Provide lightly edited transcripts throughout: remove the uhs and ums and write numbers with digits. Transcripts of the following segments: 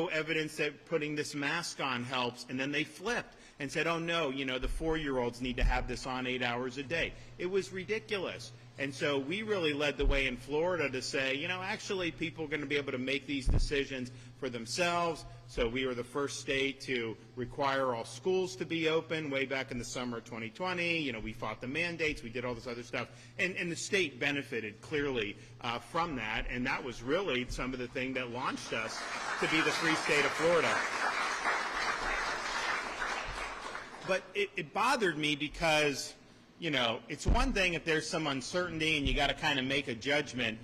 no evidence that putting this mask on helps, and then they flipped and said, oh no, the 4-year-olds need to have this on 8 hours a day. It was ridiculous. And so we really led the way in Florida to say, actually people are going to be able to make these decisions for themselves. So we were the first state to require all schools to be open way back in the summer of 2020. We fought the mandates. We did all this other stuff. And the state benefited clearly from that. And that was really some of the thing that launched us to be the free state of Florida. But it bothered me because, it's one thing if there's some uncertainty and you got to kind of make a judgment.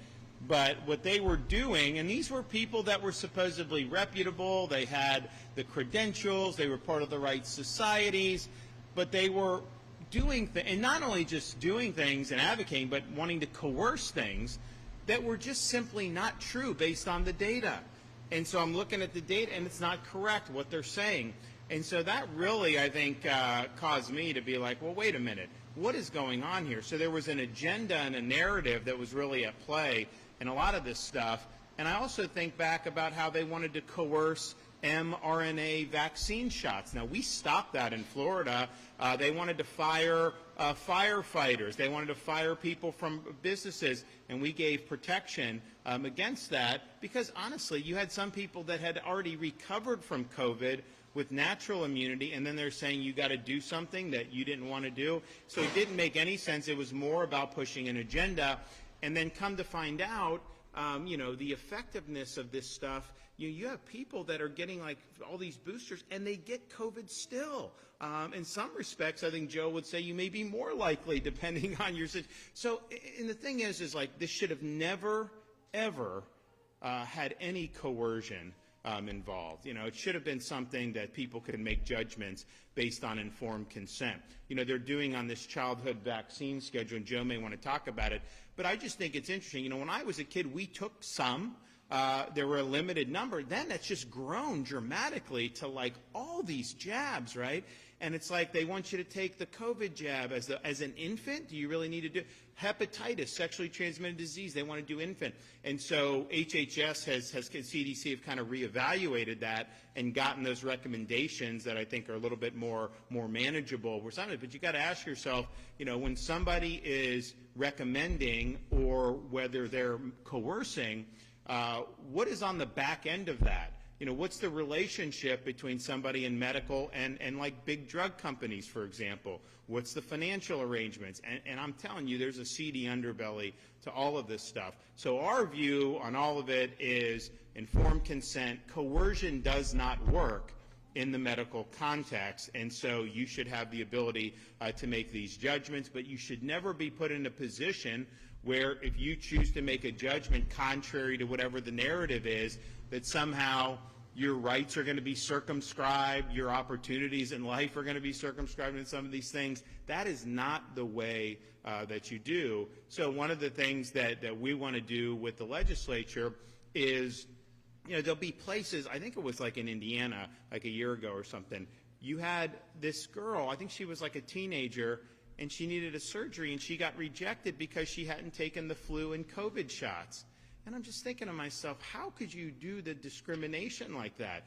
But what they were doing, and these were people that were supposedly reputable, they had the credentials, they were part of the right societies, but they were doing and not only just doing things and advocating, but wanting to coerce things that were just simply not true based on the data. And so I'm looking at the data, and it's not correct what they're saying. And so that really, I think, caused me to be like, well, wait a minute, what is going on here? So there was an agenda and a narrative that was really at play in a lot of this stuff. And I also think back about how they wanted to coerce mRNA vaccine shots. Now, we stopped that in Florida. They wanted to fire firefighters. They wanted to fire people from businesses, and we gave protection against that because, honestly, you had some people that had already recovered from COVID with natural immunity, and then they're saying you got to do something that you didn't want to do. So it didn't make any sense. It was more about pushing an agenda. And then come to find out, the effectiveness of this stuff, you have people that are getting like all these boosters and they get COVID still. In some respects, I think Joe would say you may be more likely depending on your situation. So, and the thing is like this should have never, ever had any coercion involved. It should have been something that people could make judgments based on informed consent. They're doing on this childhood vaccine schedule, and Joe may want to talk about it, but I just think it's interesting. When I was a kid, we took some. There were a limited number. Then it's just grown dramatically to like all these jabs, right? And it's like they want you to take the COVID jab as an infant. Do you really need to do hepatitis, sexually transmitted disease? They want to do infant. And so HHS CDC have kind of reevaluated that and gotten those recommendations that I think are a little bit more manageable. But you got to ask yourself, when somebody is recommending or whether they're coercing, what is on the back end of that? What's the relationship between somebody in medical and like big drug companies, for example? What's the financial arrangements? And I'm telling you, there's a seedy underbelly to all of this stuff. So our view on all of it is informed consent. Coercion does not work in the medical context, and so you should have the ability to make these judgments, but you should never be put in a position where if you choose to make a judgment contrary to whatever the narrative is, that somehow your rights are going to be circumscribed, your opportunities in life are going to be circumscribed in some of these things. That is not the way that you do. So one of the things that we want to do with the legislature is, there'll be places, I think it was like in Indiana, like a year ago or something, you had this girl, I think she was like a teenager, and she needed a surgery, and she got rejected because she hadn't taken the flu and COVID shots. And I'm just thinking to myself, how could you do the discrimination like that?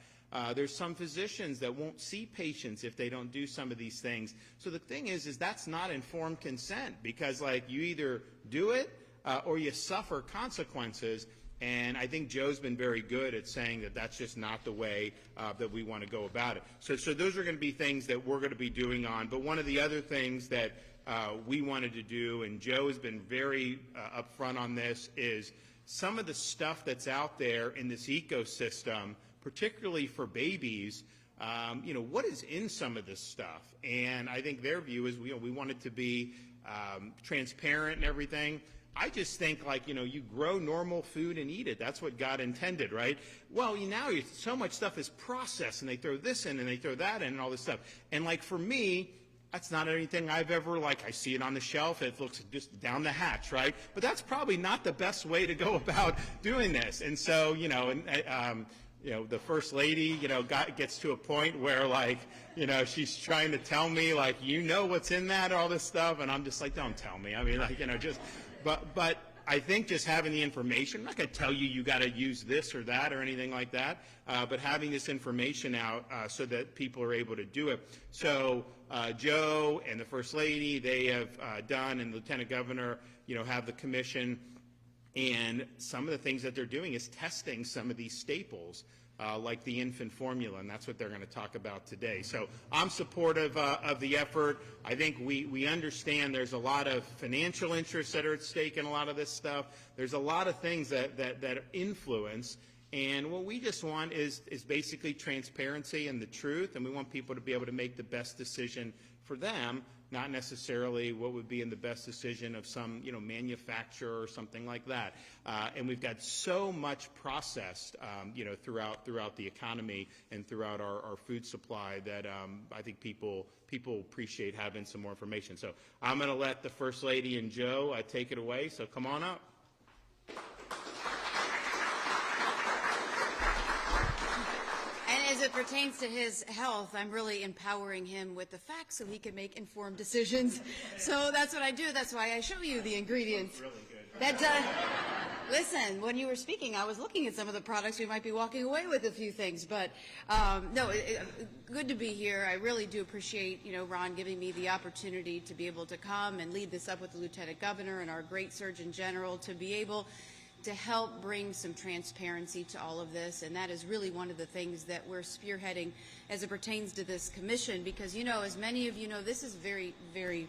There's some physicians that won't see patients if they don't do some of these things. So the thing is that's not informed consent, because like you either do it or you suffer consequences. And I think Joe's been very good at saying that that's just not the way that we want to go about it. So those are going to be things that we're going to be doing on. But one of the other things that we wanted to do, and Joe has been very upfront on this, is some of the stuff that's out there in this ecosystem, particularly for babies, what is in some of this stuff? And I think their view is we want it to be transparent and everything. I just think you grow normal food and eat it. That's what God intended, right? Well, now so much stuff is processed, and they throw this in and they throw that in and all this stuff. And for me, that's not anything I've ever, I see it on the shelf, it looks just down the hatch, right? But that's probably not the best way to go about doing this. And so, the First Lady, gets to a point where, she's trying to tell me, what's in that, all this stuff, and I'm just like, don't tell me. I mean, but I think just having the information, I'm not going to tell you got to use this or that or anything like that, but having this information out so that people are able to do it. So Joe and the First Lady, they have done, and the Lieutenant Governor, have the commission. And some of the things that they're doing is testing some of these staples, like the infant formula, and that's what they're going to talk about today. So I'm supportive of the effort. I think we understand there's a lot of financial interests that are at stake in a lot of this stuff. There's a lot of things that influence, and what we just want is basically transparency and the truth, and we want people to be able to make the best decision for them, not necessarily what would be in the best decision of some manufacturer or something like that. And we've got so much processed throughout the economy and throughout our food supply that I think people appreciate having some more information. So I'm going to let the First Lady and Joe take it away. So come on up. As it pertains to his health, I'm really empowering him with the facts so he can make informed decisions. So that's what I do. That's why I show you the ingredients. Really good. Listen, when you were speaking, I was looking at some of the products. We might be walking away with a few things. But, good to be here. I really do appreciate, Ron giving me the opportunity to be able to come and lead this up with the Lieutenant Governor and our great Surgeon General to be able to help bring some transparency to all of this, and that is really one of the things that we're spearheading as it pertains to this commission, because as many of you know, this is very, very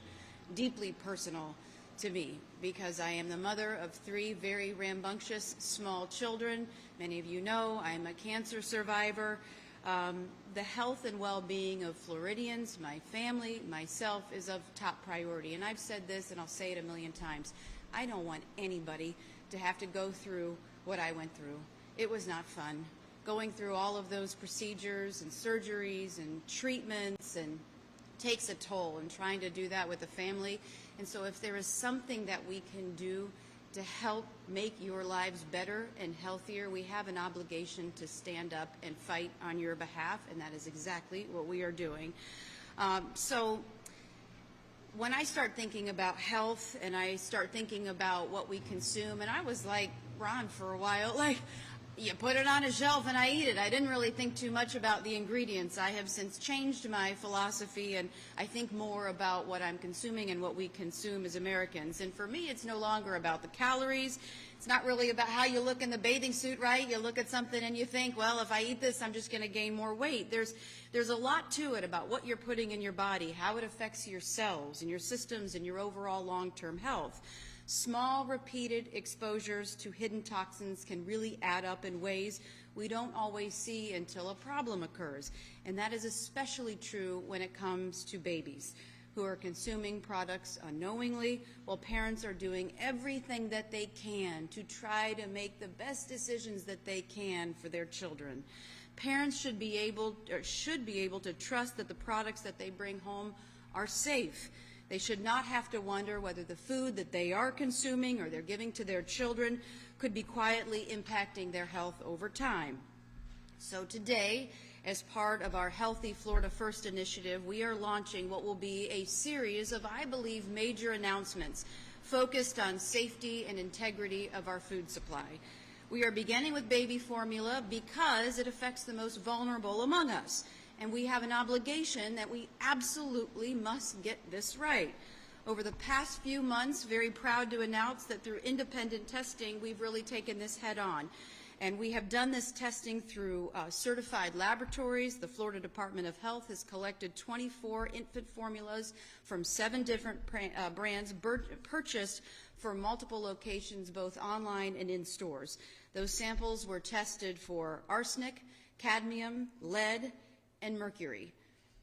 deeply personal to me, because I am the mother of 3 very rambunctious small children. Many of you know I'm a cancer survivor. The health and well-being of Floridians, my family, myself, is of top priority, and I've said this and I'll say it a million times. I don't want anybody to have to go through what I went through. It was not fun. Going through all of those procedures and surgeries and treatments and takes a toll, and trying to do that with a family. And so if there is something that we can do to help make your lives better and healthier, we have an obligation to stand up and fight on your behalf, and that is exactly what we are doing. So when I start thinking about health and I start thinking about what we consume, and I was like Ron for a while, like, you put it on a shelf and I eat it. I didn't really think too much about the ingredients. I have since changed my philosophy, and I think more about what I'm consuming and what we consume as Americans. And for me, it's no longer about the calories. It's not really about how you look in the bathing suit, right? You look at something and you think, well, if I eat this, I'm just going to gain more weight. There's a lot to it about what you're putting in your body, how it affects your cells and your systems and your overall long-term health. Small, repeated exposures to hidden toxins can really add up in ways we don't always see until a problem occurs. And that is especially true when it comes to babies who are consuming products unknowingly, while parents are doing everything that they can to try to make the best decisions that they can for their children. Parents should be able to trust that the products that they bring home are safe. They should not have to wonder whether the food that they are consuming or they're giving to their children could be quietly impacting their health over time. So today, as part of our Healthy Florida First initiative, we are launching what will be a series of, I believe, major announcements focused on safety and integrity of our food supply. We are beginning with baby formula because it affects the most vulnerable among us, and we have an obligation that we absolutely must get this right. Over the past few months, very proud to announce that through independent testing, we've really taken this head on. And we have done this testing through certified laboratories. The Florida Department of Health has collected 24 infant formulas from 7 different brands purchased for multiple locations, both online and in stores. Those samples were tested for arsenic, cadmium, lead, and mercury.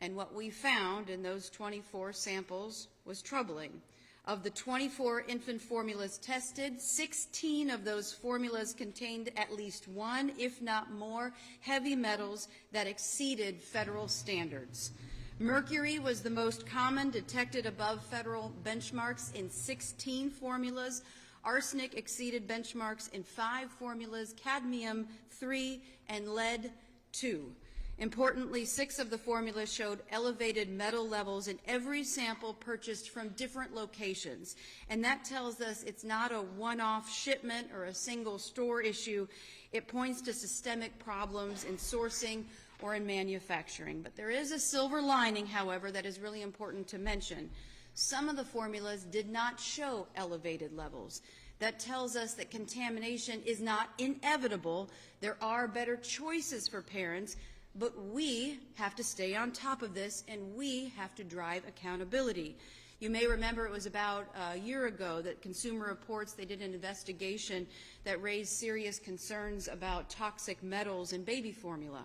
And what we found in those 24 samples was troubling. Of the 24 infant formulas tested, 16 of those formulas contained at least 1, if not more, heavy metals that exceeded federal standards. Mercury was the most common, detected above federal benchmarks in 16 formulas. Arsenic exceeded benchmarks in 5 formulas, cadmium 3, and lead 2. Importantly, 6 of the formulas showed elevated metal levels in every sample purchased from different locations. And that tells us it's not a one-off shipment or a single store issue. It points to systemic problems in sourcing or in manufacturing. But there is a silver lining, however, that is really important to mention. Some of the formulas did not show elevated levels. That tells us that contamination is not inevitable. There are better choices for parents, but we have to stay on top of this, and we have to drive accountability. You may remember it was about a year ago that Consumer Reports, they did an investigation that raised serious concerns about toxic metals in baby formula.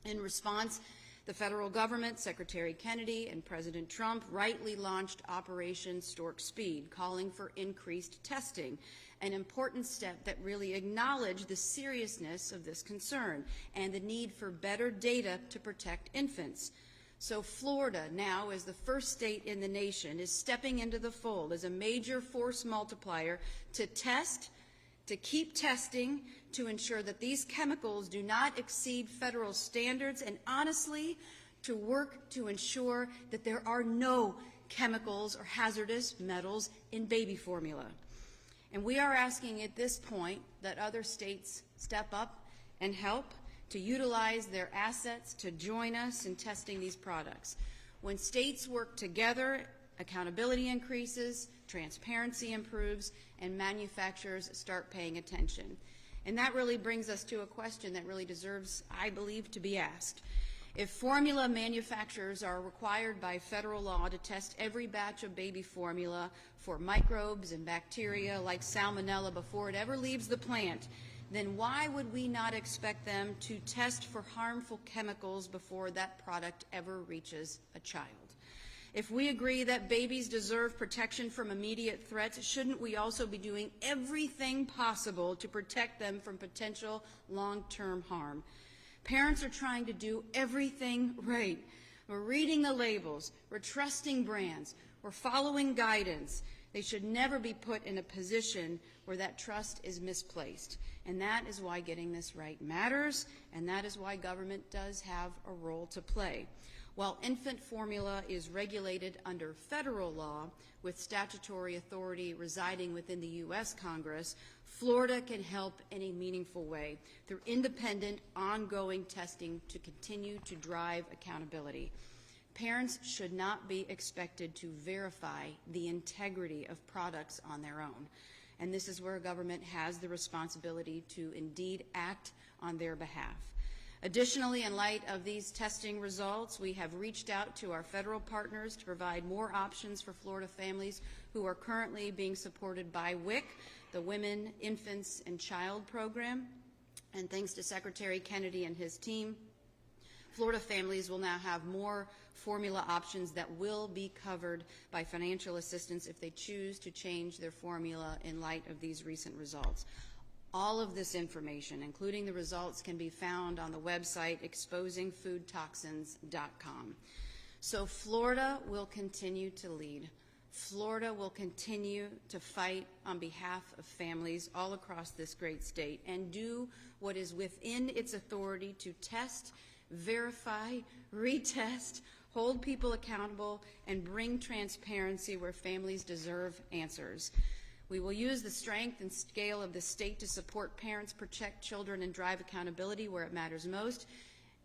In response, the federal government, Secretary Kennedy, and President Trump rightly launched Operation Stork Speed, calling for increased testing, an important step that really acknowledged the seriousness of this concern and the need for better data to protect infants. So Florida now, as the first state in the nation, is stepping into the fold as a major force multiplier to test, to keep testing, to ensure that these chemicals do not exceed federal standards, and honestly, to work to ensure that there are no chemicals or hazardous metals in baby formula. And we are asking at this point that other states step up and help to utilize their assets to join us in testing these products. When states work together, accountability increases, transparency improves, and manufacturers start paying attention. And that really brings us to a question that really deserves, I believe, to be asked. If formula manufacturers are required by federal law to test every batch of baby formula for microbes and bacteria like salmonella before it ever leaves the plant, then why would we not expect them to test for harmful chemicals before that product ever reaches a child? If we agree that babies deserve protection from immediate threats, shouldn't we also be doing everything possible to protect them from potential long-term harm? Parents are trying to do everything right. We're reading the labels, we're trusting brands, we're following guidance. They should never be put in a position where that trust is misplaced. And that is why getting this right matters, and that is why government does have a role to play. While infant formula is regulated under federal law with statutory authority residing within the U.S. Congress, Florida can help in a meaningful way through independent, ongoing testing to continue to drive accountability. Parents should not be expected to verify the integrity of products on their own. And this is where government has the responsibility to indeed act on their behalf. Additionally, in light of these testing results, we have reached out to our federal partners to provide more options for Florida families who are currently being supported by WIC, the Women, Infants, and Child Program. And thanks to Secretary Kennedy and his team, Florida families will now have more formula options that will be covered by financial assistance if they choose to change their formula in light of these recent results. All of this information, including the results, can be found on the website exposingfoodtoxins.com. So Florida will continue to lead. Florida will continue to fight on behalf of families all across this great state and do what is within its authority to test, verify, retest, hold people accountable, and bring transparency where families deserve answers. We will use the strength and scale of the state to support parents, protect children, and drive accountability where it matters most.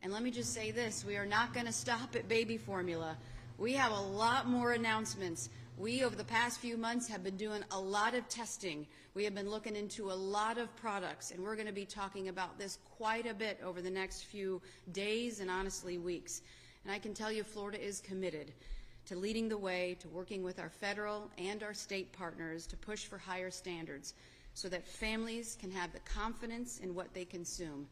And let me just say this, we are not going to stop at baby formula. We have a lot more announcements. We, over the past few months, have been doing a lot of testing. We have been looking into a lot of products, and we're going to be talking about this quite a bit over the next few days and, honestly, weeks. And I can tell you Florida is committed to leading the way, to working with our federal and our state partners to push for higher standards so that families can have the confidence in what they consume.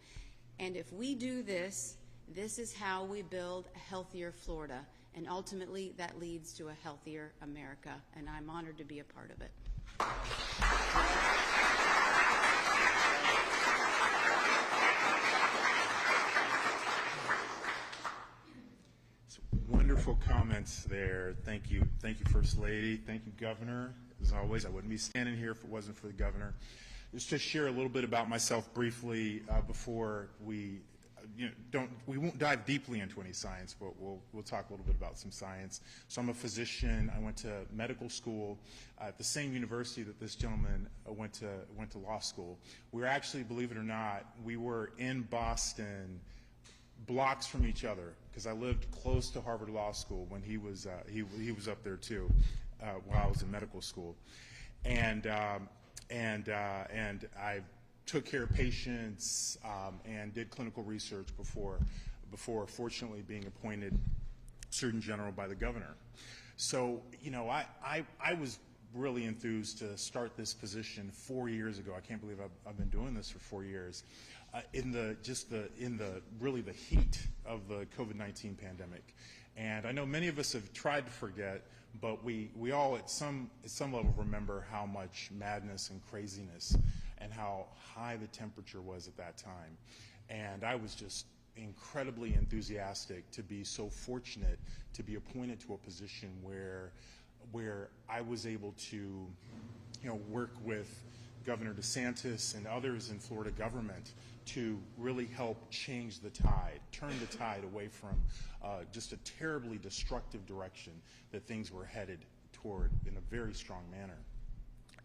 And if we do this, this is how we build a healthier Florida. And ultimately, that leads to a healthier America. And I'm honored to be a part of it. Wonderful comments there. Thank you. Thank you, First Lady. Thank you, Governor. As always, I wouldn't be standing here if it wasn't for the Governor. Just to share a little bit about myself briefly before we we won't dive deeply into any science, but we'll talk a little bit about some science. So I'm a physician. I went to medical school at the same university that this gentleman went to law school. We were actually, believe it or not, we were in Boston, blocks from each other, because I lived close to Harvard Law School when he was up there too, while I was in medical school, and I took care of patients and did clinical research before fortunately being appointed Surgeon General by the governor. So, I was really enthused to start this position 4 years ago. I can't believe I've been doing this for 4 years. In the heat of the COVID-19 pandemic. And I know many of us have tried to forget, but we all at some level remember how much madness and craziness and how high the temperature was at that time. And I was just incredibly enthusiastic to be so fortunate to be appointed to a position where I was able to, work with Governor DeSantis and others in Florida government to really help change the tide, turn the tide away from just a terribly destructive direction that things were headed toward in a very strong manner.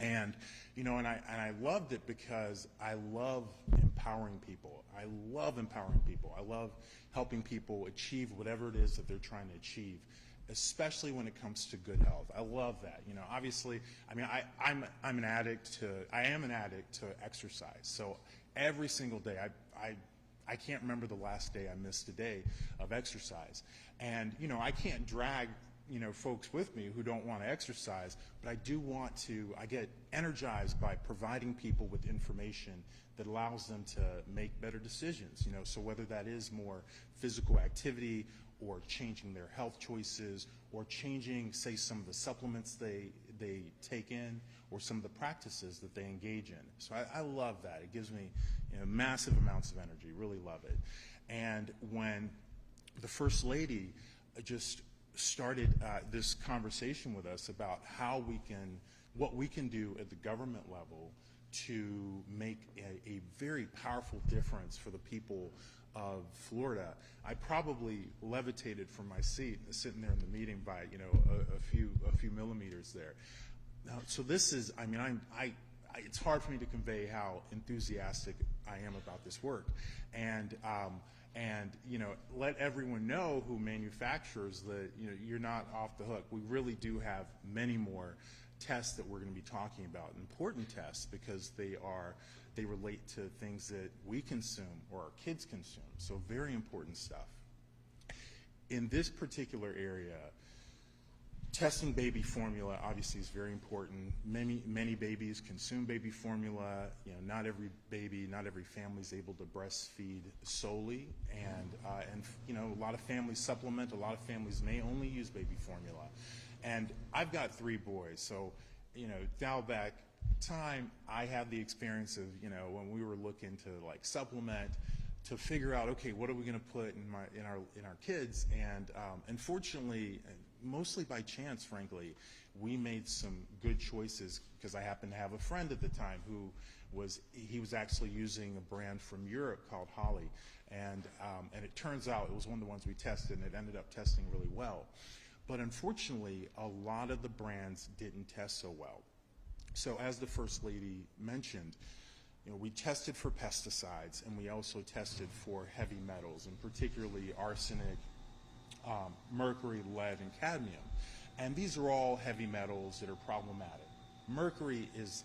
And I loved it because I love empowering people. I love empowering people. I love helping people achieve whatever it is that they're trying to achieve, especially when it comes to good health. I love that. Obviously, I am an addict to exercise. So every single day, I can't remember the last day I missed a day of exercise. And I can't drag folks with me who don't want to exercise, but I do want to. I get energized by providing people with information that allows them to make better decisions. So whether that is more physical activity, or changing their health choices, or changing, say, some of the supplements they take in, or some of the practices that they engage in. So I love that. It gives me massive amounts of energy. Really love it. And when the First Lady just started this conversation with us about what we can do at the government level to make a very powerful difference for the people of Florida, I probably levitated from my seat, sitting there in the meeting, by a few millimeters there. So this is, it's hard for me to convey how enthusiastic I am about this work, and let everyone know who manufactures that you're not off the hook. We really do have many more tests that we're going to be talking about, important tests, because they relate to things that we consume or our kids consume. So very important stuff. In this particular area, testing baby formula obviously is very important. Many babies consume baby formula. Not every baby, not every family is able to breastfeed solely, and a lot of families supplement. A lot of families may only use baby formula. And I've got 3 boys, so dial back time, I had the experience of when we were looking to supplement, to figure out, okay, what are we going to put in our kids, and unfortunately, mostly by chance, frankly, we made some good choices, because I happened to have a friend at the time who was actually using a brand from Europe called Holly, and it turns out it was one of the ones we tested, and it ended up testing really well. But unfortunately, a lot of the brands didn't test so well. So as the First Lady mentioned, we tested for pesticides, and we also tested for heavy metals, and particularly arsenic, mercury, lead, and cadmium. And these are all heavy metals that are problematic. Mercury is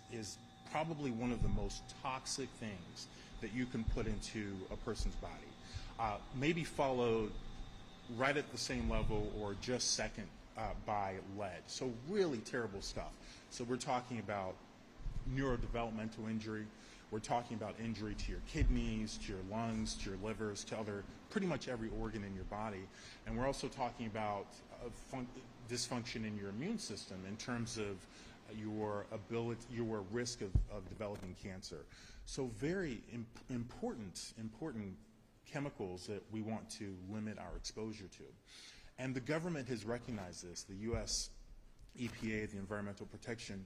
probably one of the most toxic things that you can put into a person's body, maybe followed right at the same level or just second by lead. So really terrible stuff. So we're talking about neurodevelopmental injury. We're talking about injury to your kidneys, to your lungs, to your livers, to pretty much every organ in your body. And we're also talking about dysfunction in your immune system in terms of your risk of developing cancer. So very important chemicals that we want to limit our exposure to. And the government has recognized this. The U.S. EPA, the Environmental Protection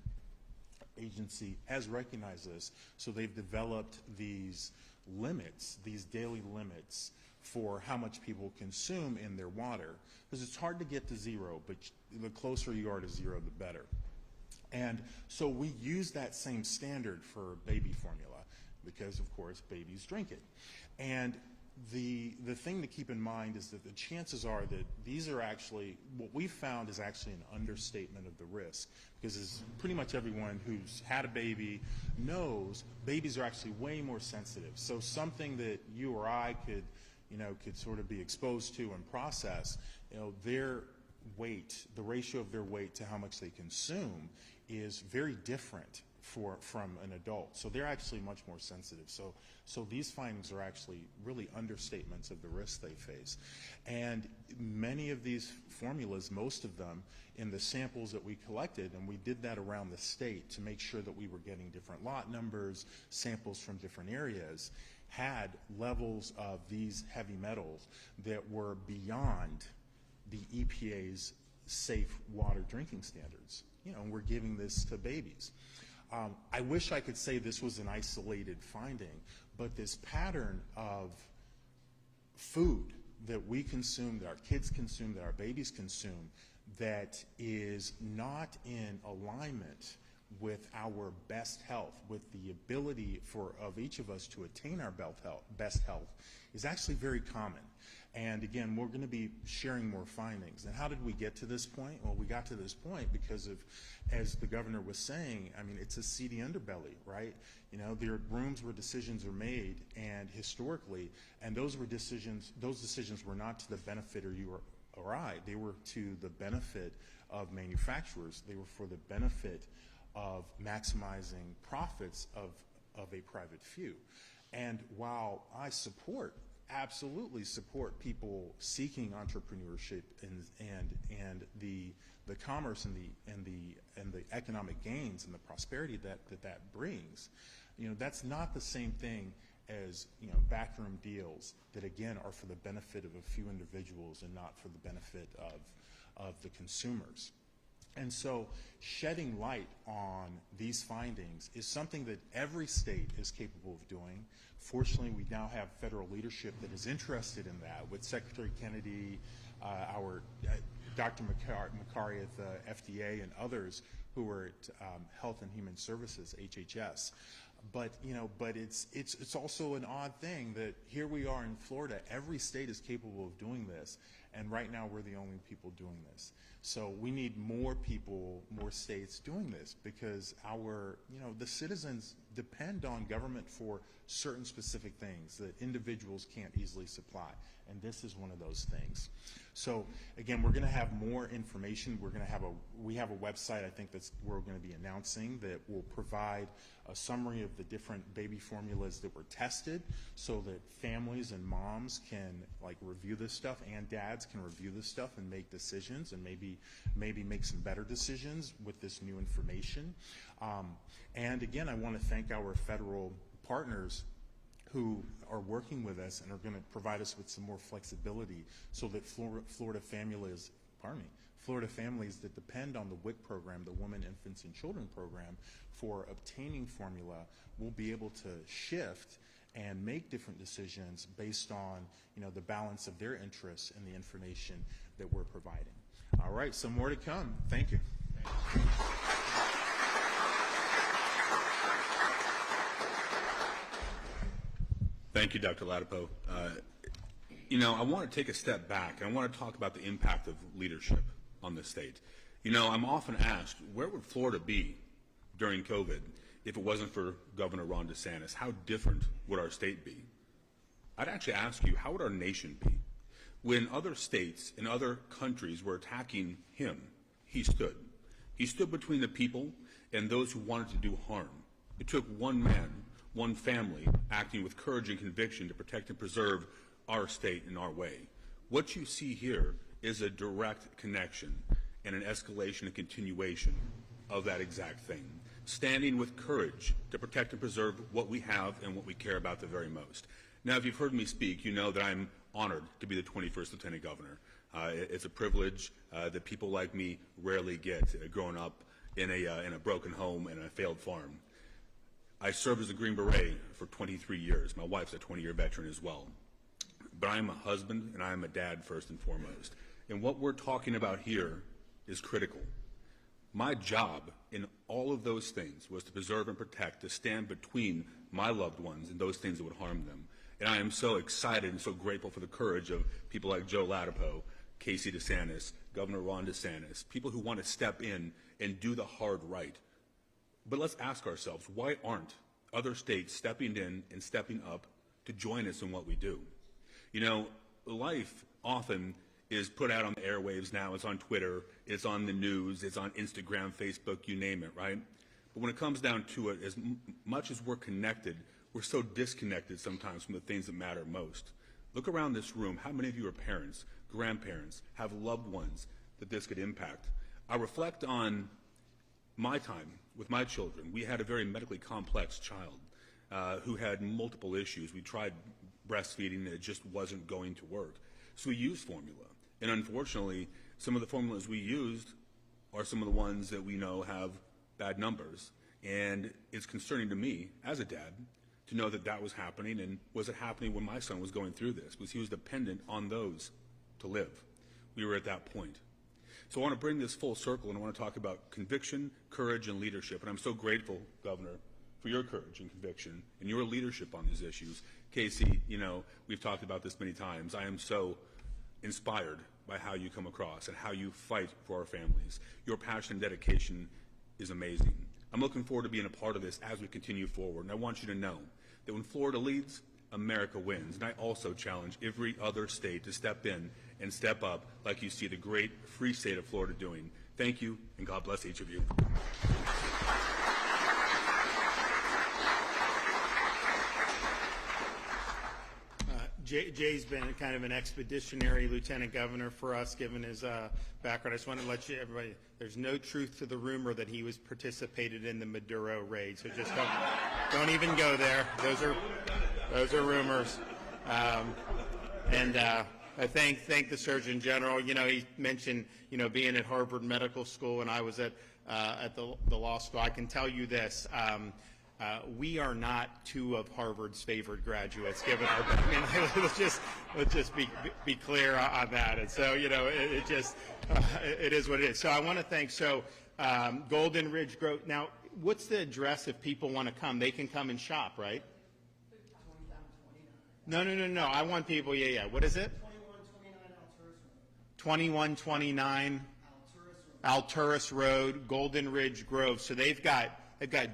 Agency, has recognized this. So they've developed these limits, these daily limits for how much people consume in their water, because it's hard to get to zero, but the closer you are to zero, the better. And so we use that same standard for baby formula because, of course, babies drink it. And the thing to keep in mind is that the chances are that these are actually, what we've found is actually an understatement of the risk, because as pretty much everyone who's had a baby knows, babies are actually way more sensitive. So something that you or I could sort of be exposed to and process, their weight, the ratio of their weight to how much they consume is very different from an adult. So they're actually much more sensitive. So these findings are actually really understatements of the risks they face. And many of these formulas, most of them, in the samples that we collected, and we did that around the state to make sure that we were getting different lot numbers, samples from different areas, had levels of these heavy metals that were beyond the EPA's safe water drinking standards. And we're giving this to babies. I wish I could say this was an isolated finding, but this pattern of food that we consume, that our kids consume, that our babies consume, that is not in alignment with our best health, with the ability of each of us to attain our best health, is actually very common. And again, we're going to be sharing more findings. And how did we get to this point? Well, we got to this point because of, as the governor was saying, I mean, it's a seedy underbelly, right? There are rooms where decisions are made, and historically, and those decisions were not to the benefit of you or I. They were to the benefit of manufacturers. They were for the benefit of maximizing profits of a private few. And while I absolutely support people seeking entrepreneurship and the commerce and the economic gains and the prosperity that brings, that's not the same thing as backroom deals that again are for the benefit of a few individuals and not for the benefit of the consumers. And so shedding light on these findings is something that every state is capable of doing. Fortunately, we now have federal leadership that is interested in that, with Secretary Kennedy, our Dr. Makari at the FDA, and others who are at Health and Human Services, HHS. But it's also an odd thing that here we are in Florida. Every state is capable of doing this, and right now we're the only people doing this. So we need more people, more states doing this, because the citizens depend on government for certain specific things that individuals can't easily supply, and this is one of those things. So again, we're going to have more information. We have a website, I think, we're going to be announcing, that will provide a summary of the different baby formulas that were tested, so that families and moms can review this stuff, and dads can review this stuff and make decisions, and maybe make some better decisions with this new information. And again, I want to thank our federal partners who are working with us and are going to provide us with some more flexibility, so that Florida families that depend on the WIC program, the Women, Infants, and Children program, for obtaining formula will be able to shift and make different decisions based on the balance of their interests and the information that we're providing. All right, so more to come. Thank you. Thank you, Dr. Latipo. I want to take a step back, and I want to talk about the impact of leadership on the state. I'm often asked, where would Florida be during COVID if it wasn't for Governor Ron DeSantis? How different would our state be? I'd actually ask you, how would our nation be? When other states and other countries were attacking him, he stood. He stood between the people and those who wanted to do harm. It took one man, one family, acting with courage and conviction to protect and preserve our state and our way. What you see here is a direct connection and an escalation and continuation of that exact thing. Standing with courage to protect and preserve what we have and what we care about the very most. Now, if you've heard me speak, you know that I'm honored to be the 21st Lieutenant Governor. It's a privilege that people like me rarely get, growing up in a broken home and a failed farm. I served as a Green Beret for 23 years. My wife's a 20-year veteran as well. But I am a husband and I am a dad first and foremost. And what we're talking about here is critical. My job in all of those things was to preserve and protect, to stand between my loved ones and those things that would harm them. And I am so excited and so grateful for the courage of people like Joe Ladapo, Casey DeSantis, Governor Ron DeSantis, people who want to step in and do the hard right. But let's ask ourselves, why aren't other states stepping in and stepping up to join us in what we do? You know, life often is put out on the airwaves now. It's on Twitter, it's on the news, it's on Instagram, Facebook, you name it, right? But when it comes down to it, as much as we're connected, we're so disconnected sometimes from the things that matter most. Look around this room. How many of you are parents, grandparents, have loved ones that this could impact? I reflect on my time with my children. We had a very medically complex child who had multiple issues. We tried breastfeeding and it just wasn't going to work. So we used formula. And unfortunately, some of the formulas we used are some of the ones that we know have bad numbers. And it's concerning to me as a dad to know that that was happening. And was it happening when my son was going through this? Because he was dependent on those to live. We were at that point. So I want to bring this full circle, and I want to talk about conviction, courage, and leadership. And I'm so grateful, Governor, for your courage and conviction and your leadership on these issues. Casey, you know, we've talked about this many times. I am so inspired by how you come across and how you fight for our families. Your passion and dedication is amazing. I'm looking forward to being a part of this as we continue forward. And I want you to know that when Florida leads, America wins. And I also challenge every other state to step in and step up like you see the great free state of Florida doing. Thank you, and God bless each of you. Jay's been kind of an expeditionary lieutenant governor for us, given his background. I just want to let everybody, there's no truth to the rumor that he was participated in the Maduro raid. So just don't even go there. Those are rumors. I thank the Surgeon General. You know, he mentioned, you know, being at Harvard Medical School, and I was at the law school. I can tell you this. We are not two of Harvard's favored graduates, given our. I mean, let's just be clear on that. And so, you know, it is what it is. So I want to thank Golden Ridge Grove. Now, what's the address if people want to come? They can come and shop, right? No. I want people. Yeah. What is it? 2129 Alturas Road, Golden Ridge Grove. So they've got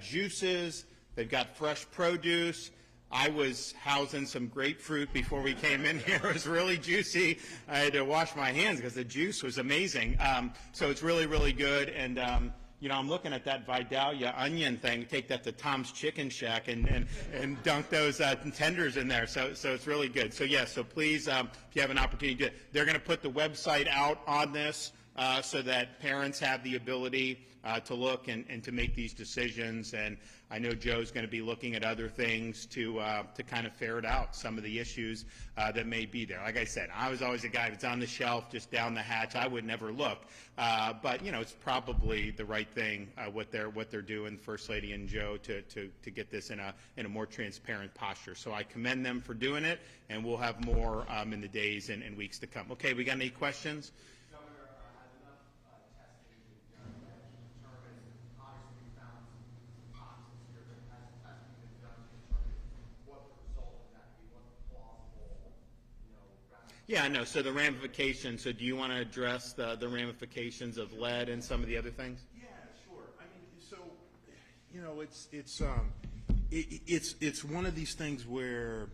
juices. They've got fresh produce. I was housing some grapefruit before we came in here. It was really juicy. I had to wash my hands because the juice was amazing. So it's really, really good. And, you know, I'm looking at that Vidalia onion thing. Take that to Tom's Chicken Shack and dunk those tenders in there. So it's really good. So, yeah, so please, if you have an opportunity, they're going to put the website out on this so that parents have the ability to look and to make these decisions. And I know Joe's going to be looking at other things to kind of ferret out some of the issues that may be there. Like I said, I was always a guy that's on the shelf, just down the hatch. I would never look. But, you know, it's probably the right thing, what they're doing, First Lady and Joe, to get this in a more transparent posture. So I commend them for doing it, and we'll have more in the days and weeks to come. Okay, we got any questions? Yeah, I know. So the ramifications. So do you want to address the ramifications of lead and some of the other things? Yeah, sure. I mean, so you know, it's one of these things where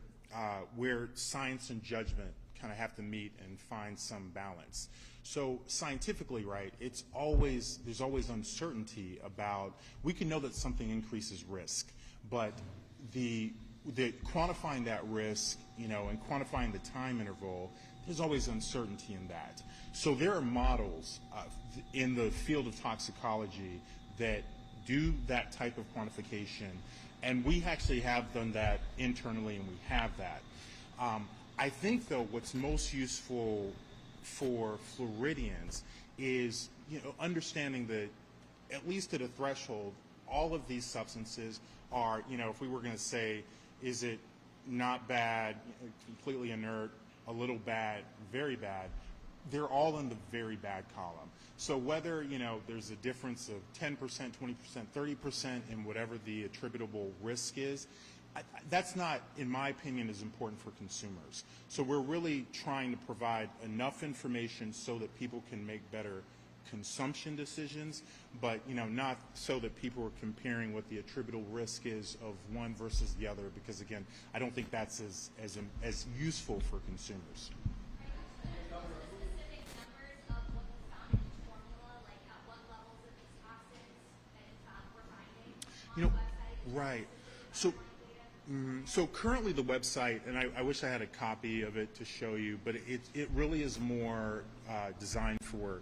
science and judgment kind of have to meet and find some balance. So scientifically, right, there's always uncertainty about. We can know that something increases risk, but the quantifying that risk, you know, and quantifying the time interval, there's always uncertainty in that. So there are models in the field of toxicology that do that type of quantification, and we actually have done that internally, and we have that. I think, though, what's most useful for Floridians is, you know, understanding that, at least at a threshold, all of these substances are, if we were going to say, is it not bad, completely inert, a little bad, very bad, they're all in the very bad column. So whether, there's a difference of 10%, 20%, 30% in whatever the attributable risk is, that's not, in my opinion, as important for consumers. So we're really trying to provide enough information so that people can make better consumption decisions, but not so that people are comparing what the attributable risk is of one versus the other, because again, I don't think that's as useful for consumers. Right. So currently the website, and I wish I had a copy of it to show you, but it really is more designed for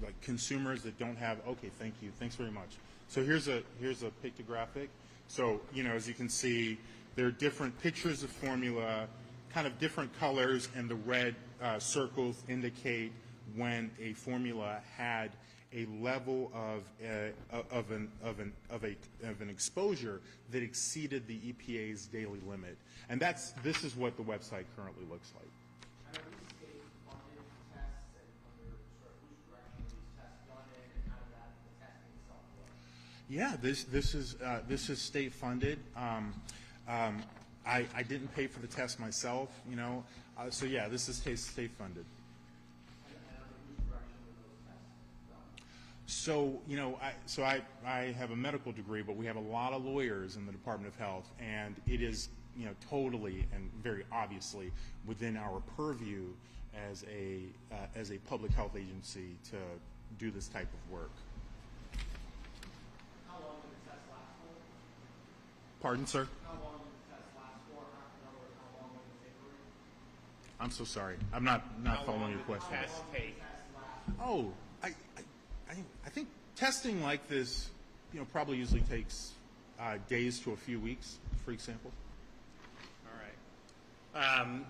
like consumers that don't have. Okay, thank you. Thanks very much. So here's a pictographic. So as you can see, there are different pictures of formula, kind of different colors, and the red circles indicate when a formula had a level of an exposure that exceeded the EPA's daily limit, and this is what the website currently looks like. And are these state-funded tests, and under sort of whose direction are these tests done in, and how does the testing itself look? Yeah, this is state funded. I didn't pay for the test myself, so yeah, this is state funded. So, I have a medical degree, but we have a lot of lawyers in the Department of Health, and it is, totally and very obviously within our purview as a public health agency to do this type of work. How long did the test last for? Pardon, sir? How long did the test last for? In other words, how long would it take for you? I'm so sorry. I'm not following your question. Oh, I think testing like this, probably usually takes days to a few weeks for example. All right.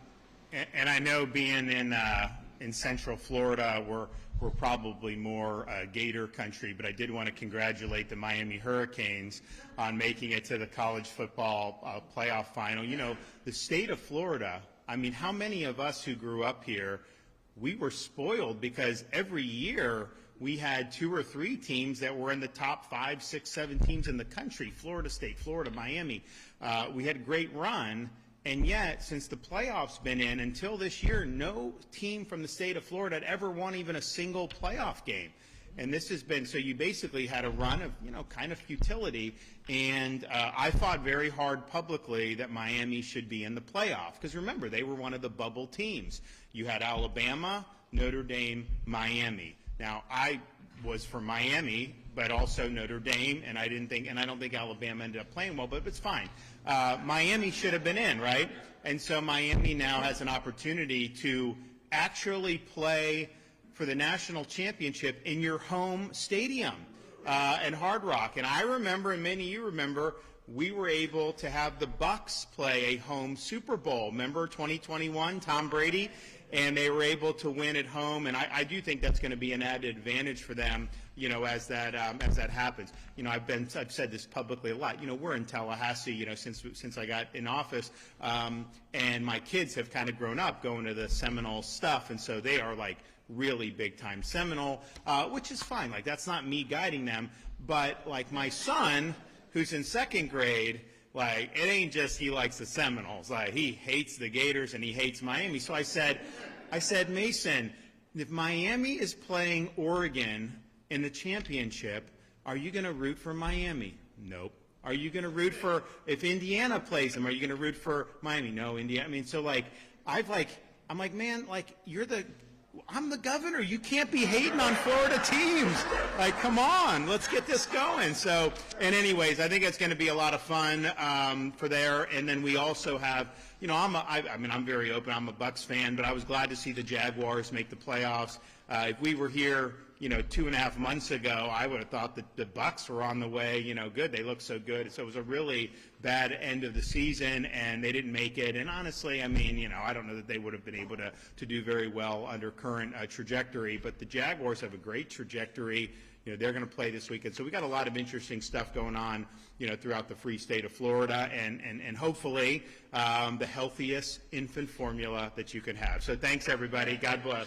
And I know being in Central Florida, we're probably more Gator country, but I did want to congratulate the Miami Hurricanes on making it to the college football playoff final. The state of Florida, I mean, how many of us who grew up here, we were spoiled because every year we had 2 or 3 teams that were in the top 5, 6, 7 teams in the country. Florida State, Florida, Miami. We had a great run, and yet since the playoffs been in, until this year, no team from the state of Florida had ever won even a single playoff game. And this has been, so you basically had a run of, kind of futility. And I fought very hard publicly that Miami should be in the playoff. Because remember, they were one of the bubble teams. You had Alabama, Notre Dame, Miami. Now, I was for Miami, but also Notre Dame, and I don't think Alabama ended up playing well, but it's fine. Miami should have been in, right? And so Miami now has an opportunity to actually play for the national championship in your home stadium and Hard Rock. And I remember, and many of you remember, we were able to have the Bucs play a home Super Bowl. Remember 2021, Tom Brady? And they were able to win at home, and I do think that's going to be an added advantage for them, as that happens. I've said this publicly a lot. We're in Tallahassee, since I got in office, and my kids have kind of grown up going to the Seminole stuff, and so they are like really big time Seminole, which is fine. Like that's not me guiding them, but like my son, who's in 2nd grade. Like, it ain't just he likes the Seminoles. Like, he hates the Gators and he hates Miami. So I said, Mason, if Miami is playing Oregon in the championship, are you going to root for Miami? Nope. Are you going to root for, if Indiana plays them, are you going to root for Miami? No, Indiana. I mean, so like, I'm like, man, like, I'm the governor. You can't be hating on Florida teams. Like, come on, let's get this going. So, and anyways, I think it's going to be a lot of fun for there. And then we also have, I'm very open. I'm a Bucs fan, but I was glad to see the Jaguars make the playoffs. If we were here, 2.5 months ago, I would have thought that the Bucs were on the way, good. They look so good. So it was a really bad end of the season, and they didn't make it. And honestly, I mean, I don't know that they would have been able to do very well under current trajectory. But the Jaguars have a great trajectory. they're going to play this weekend. So we got a lot of interesting stuff going on, throughout the free state of Florida, and hopefully the healthiest infant formula that you can have. So thanks, everybody. God bless.